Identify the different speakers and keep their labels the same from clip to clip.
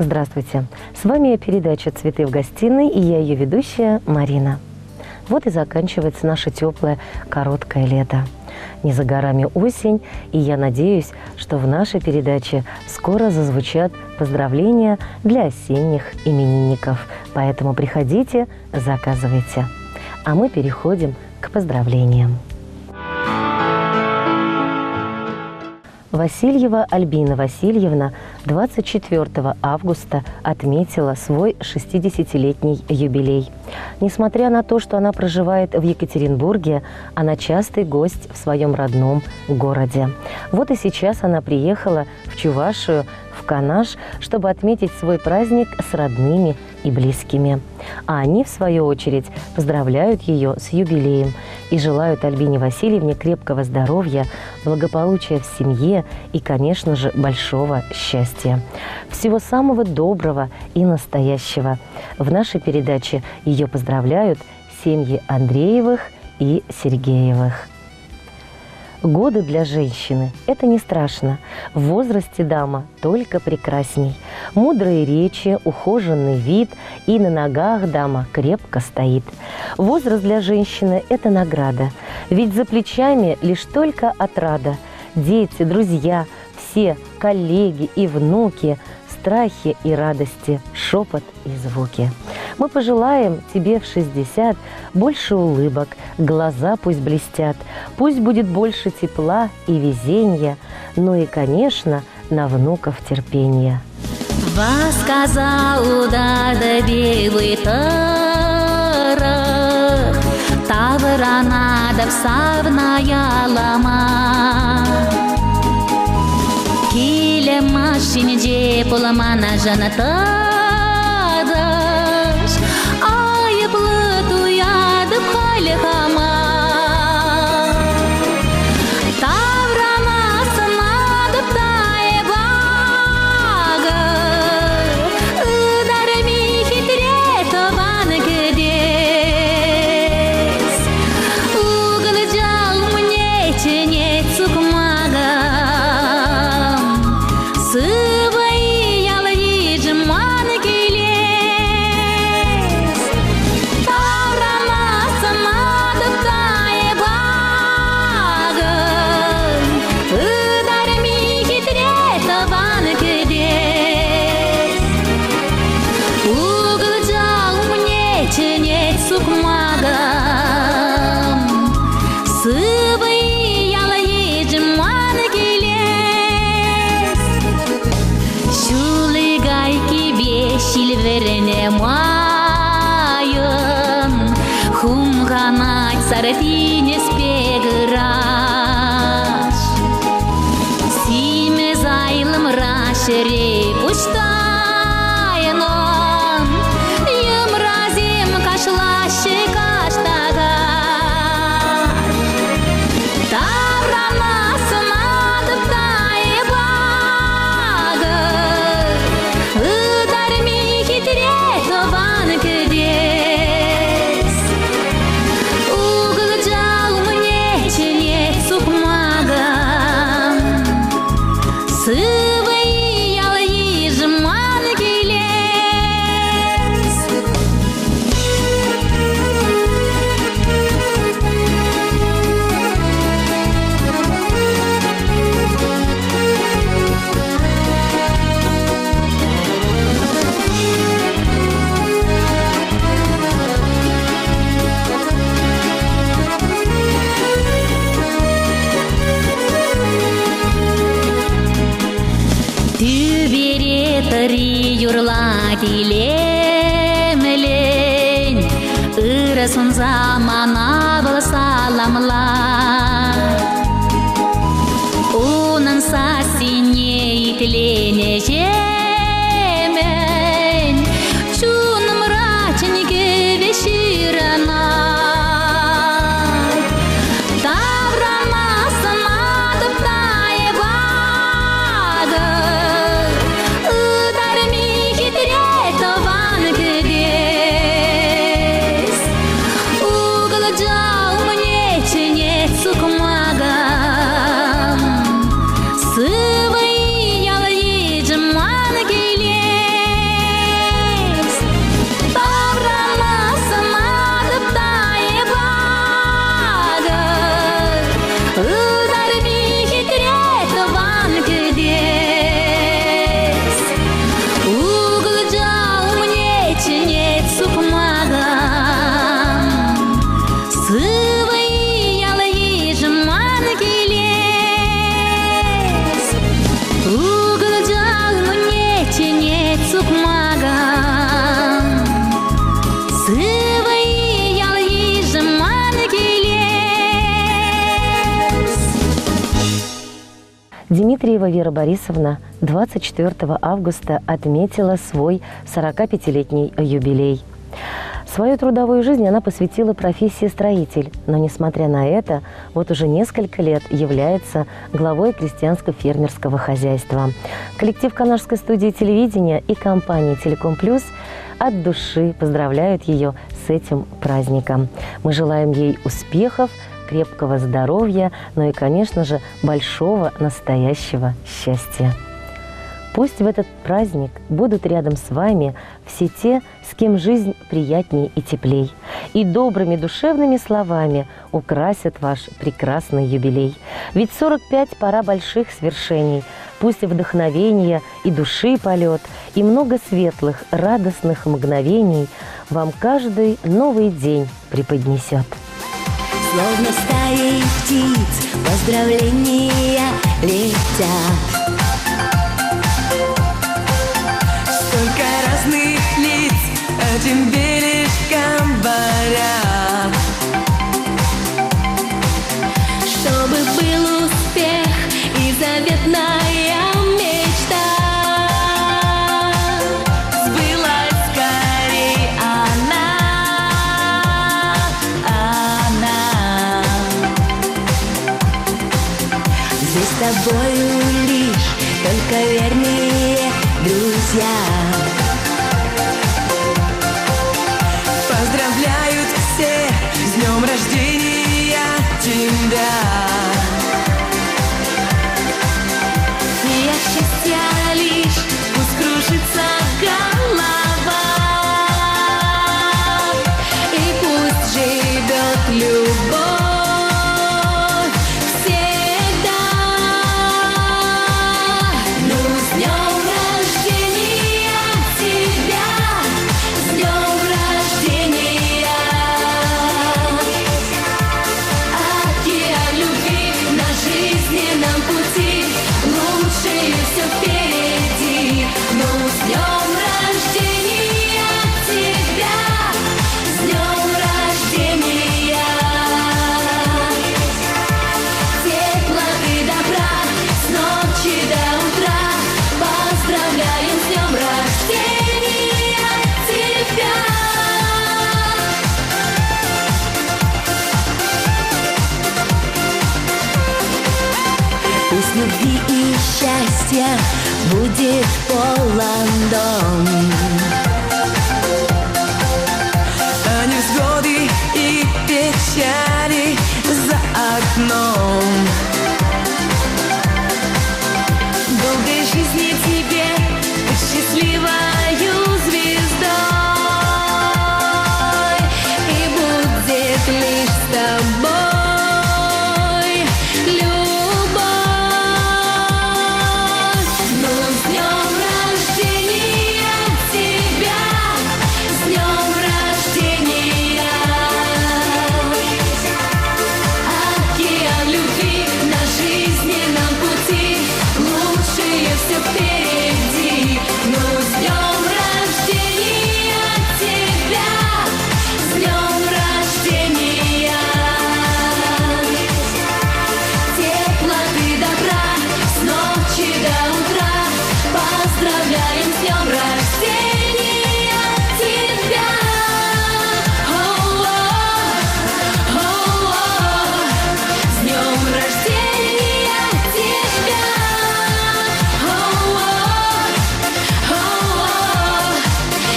Speaker 1: Здравствуйте! С вами передача «Цветы в гостиной» и я ее ведущая Марина. Вот и заканчивается наше теплое, короткое лето. Не за горами осень, и я надеюсь, что в нашей передаче скоро зазвучат поздравления для осенних именинников. Поэтому приходите, заказывайте. А мы переходим к поздравлениям. Васильева Альбина Васильевна 24 августа отметила свой 60-летний юбилей. Несмотря на то, что она проживает в Екатеринбурге, она частый гость в своем родном городе. Вот и сейчас она приехала в Чувашию, в Канаш, чтобы отметить свой праздник с родными и близкими. А они, в свою очередь, поздравляют ее с юбилеем и желают Альбине Васильевне крепкого здоровья, благополучия в семье и, конечно же, большого счастья. Всего самого доброго и настоящего. В нашей передаче ее поздравляют семьи Андреевых и Сергеевых. Годы для женщины – это не страшно. В возрасте дама только прекрасней. Мудрые речи, ухоженный вид, и на ногах дама крепко стоит. Возраст для женщины – это награда. Ведь за плечами лишь только отрада. Дети, друзья, все коллеги и внуки, страхи и радости, шепот и звуки. Мы пожелаем тебе в 60 больше улыбок, глаза пусть блестят, пусть будет больше тепла и везения, ну и, конечно, на внуков терпения.
Speaker 2: Сказал да белый тарах, тавранада всавная лама. Киле машине поломана жаната. Сарафине спеграш, симе зайлым рашерей пуштайном, юмразим кашлаши каштагаш. Таврана сынадып тайбага, ыдарми хитре табан кедес. Юрла дилемелен, ырысын замана был саламла. Унын сасине итлене жемен, чуным рачнике веширана. Сывый ялы жеман келе. Сывый ялый жеманный лес, угодил мне тенет сукмага. Сывый ялый жеманный лес.
Speaker 1: Дмитриева Вера Борисовна 24 августа отметила свой 45-летний юбилей. Свою трудовую жизнь она посвятила профессии строитель, но, несмотря на это, вот уже несколько лет является главой крестьянско-фермерского хозяйства. Коллектив Канашской студии телевидения и компании «Телеком Плюс» от души поздравляют ее с этим праздником. Мы желаем ей успехов, крепкого здоровья, ну и, конечно же, большого настоящего счастья. Пусть в этот праздник будут рядом с вами все те, с кем жизнь приятней и теплей, и добрыми душевными словами украсят ваш прекрасный юбилей. Ведь 45 – пора больших свершений, пусть вдохновение и души полет, и много светлых, радостных мгновений вам каждый новый день преподнесет.
Speaker 3: Словно стаи птиц поздравления летят. Столько разных лиц этим бережком борят.
Speaker 2: Чтобы был успех и заветная мечта
Speaker 3: Сбылась скорей она. Здесь с тобою лишь только верные друзья. Поздравляют все с днем рождения тебя.
Speaker 2: И от счастья лишь пусть кружится голова, и пусть живет любовь всегда. Ну, с днем рождения тебя, с днем рождения. Океан любви на жизненном пути, лучшее все впереди. Ну, с днем рождения тебя, с днем рождения. Теплоты добра с ночи до утра, поздравляем с днем рождения тебя.
Speaker 3: Пусть любви и счастья будет полон дом, а невзгоды и печали за окном. Долгой жизни тебе, быть счастливою звездой, и будет лишь с тобой любовь.
Speaker 2: Ну, с днем рождения тебя, с днем рождения. Океан любви на жизненном пути, лучшее все впереди. Ну, с днем рождения тебя, с днем рождения. Теплоты добра с ночи до утра, поздравляем с днем рождения тебя. С днем рождения тебя.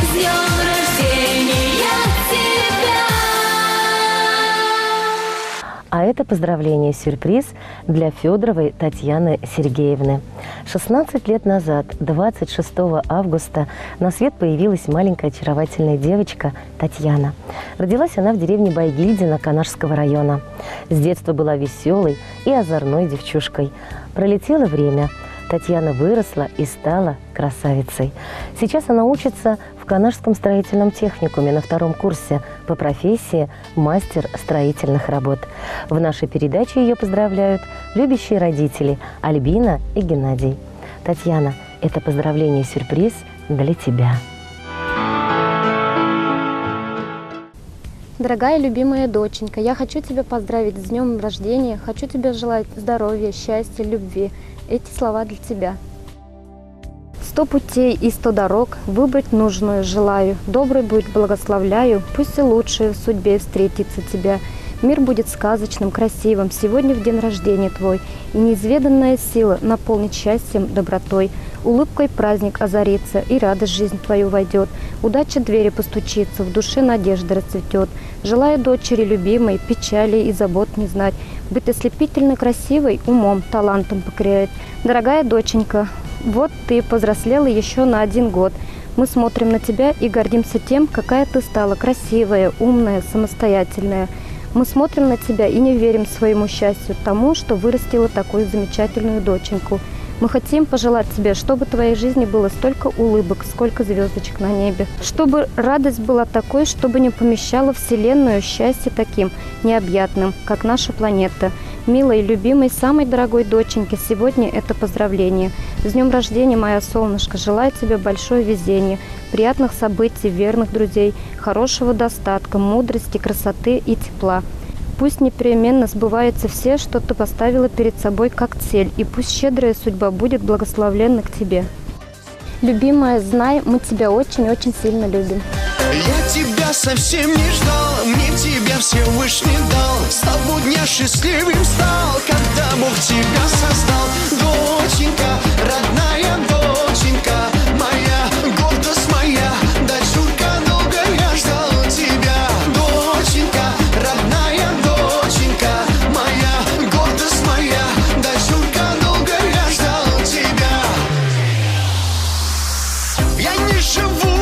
Speaker 2: С днем рождения тебя.
Speaker 1: А это поздравление-сюрприз для Федоровой Татьяны Сергеевны. 16 лет назад, 26 августа, на свет появилась маленькая очаровательная девочка Татьяна. Родилась она в деревне Байгильдино Канашского района. С детства была веселой и озорной девчушкой. Пролетело время. Татьяна выросла и стала красавицей. Сейчас она учится в Канашском строительном техникуме на 2-м курсе по профессии мастер строительных работ. В нашей передаче ее поздравляют любящие родители Альбина и Геннадий. Татьяна, это поздравление-сюрприз для тебя.
Speaker 4: Дорогая любимая доченька, я хочу тебя поздравить с днем рождения, хочу тебе желать здоровья, счастья, любви. Эти слова для тебя. 100 путей и 100 дорог, выбрать нужную желаю. Добрый будь благословляю, пусть и лучшее в судьбе встретится тебя. Мир будет сказочным, красивым, сегодня в день рождения твой. И неизведанная сила наполнит счастьем, добротой. Улыбкой праздник озарится, и радость в жизнь твою войдет. Удача двери постучится, в душе надежда расцветет. Желаю дочери любимой, печали и забот не знать. Быть ослепительно красивой, умом, талантом покоряет. Дорогая доченька, вот ты повзрослела еще на 1 год. Мы смотрим на тебя и гордимся тем, какая ты стала красивая, умная, самостоятельная. Мы смотрим на тебя и не верим своему счастью, тому, что вырастила такую замечательную доченьку. Мы хотим пожелать тебе, чтобы в твоей жизни было столько улыбок, сколько звездочек на небе. Чтобы радость была такой, чтобы не помещала Вселенную счастье таким необъятным, как наша планета. Милой, любимой, самой дорогой доченьке, сегодня это поздравление. С днем рождения, моя солнышко, желаю тебе большое везение, приятных событий, верных друзей, хорошего достатка, мудрости, красоты и тепла. Пусть непременно сбывается все, что ты поставила перед собой как цель, и пусть щедрая судьба будет благословленна к тебе. Любимая, знай, мы тебя очень-очень сильно любим.
Speaker 5: Я тебя совсем не ждал, мне тебя Всевышний дал. С того дня счастливым стал, когда Бог тебя создал. Доченька, родная доченька, моя гордость моя, дочурка, долго я ждал тебя. Доченька, родная доченька, моя гордость моя, дочурка, долго я ждал тебя. Я не живу,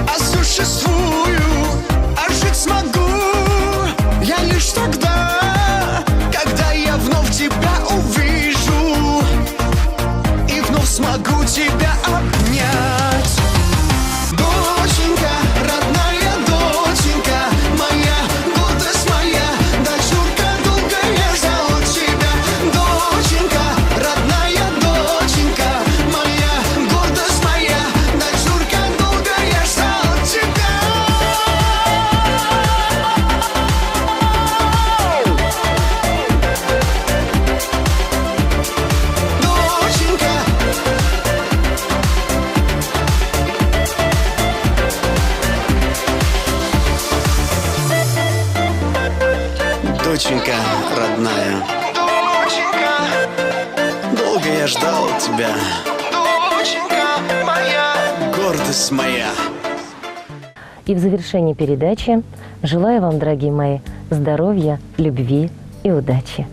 Speaker 5: а существую, а жить смогу я лишь тогда, когда я вновь тебя увижу и вновь смогу тебя обнять. Доченька, родная доченька, моя гордость моя, дочурка, долго я ждал тебя. Доченька, родная доченька, моя гордость моя, дочурка, долго я ждал тебя. Доченька, родная, доченька, долго я ждал тебя. Доченька моя, гордость моя.
Speaker 1: И в завершении передачи желаю вам, дорогие мои, здоровья, любви и удачи.